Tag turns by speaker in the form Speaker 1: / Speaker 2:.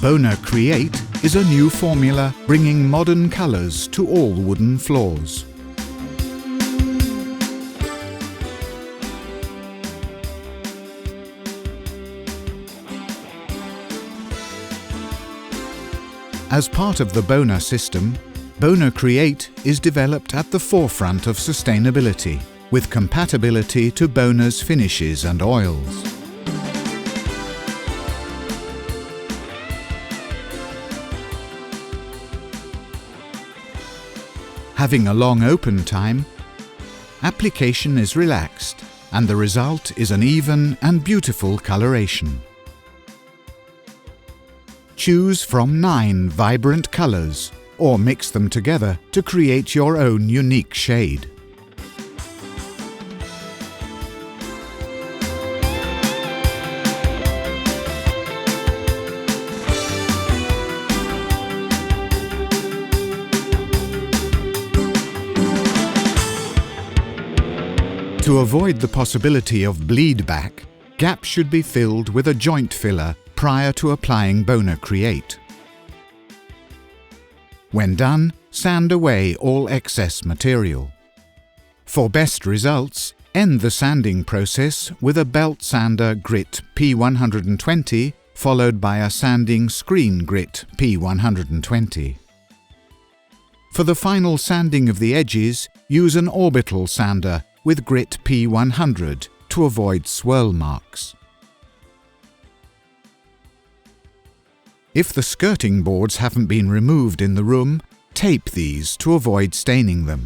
Speaker 1: Bona Create is a new formula bringing modern colours to all wooden floors. As part of the Bona system, Bona Create is developed at the forefront of sustainability, with compatibility to Bona's finishes and oils. Having a long open time, application is relaxed and the result is an even and beautiful coloration. Choose from 9 vibrant colours or mix them together to create your own unique shade. To avoid the possibility of bleed back, gaps should be filled with a joint filler prior to applying Bona Create. When done, sand away all excess material. For best results, end the sanding process with a belt sander grit P120 followed by a sanding screen grit P120. For the final sanding of the edges, use an orbital sander with grit P100 to avoid swirl marks. If the skirting boards haven't been removed in the room, tape these to avoid staining them.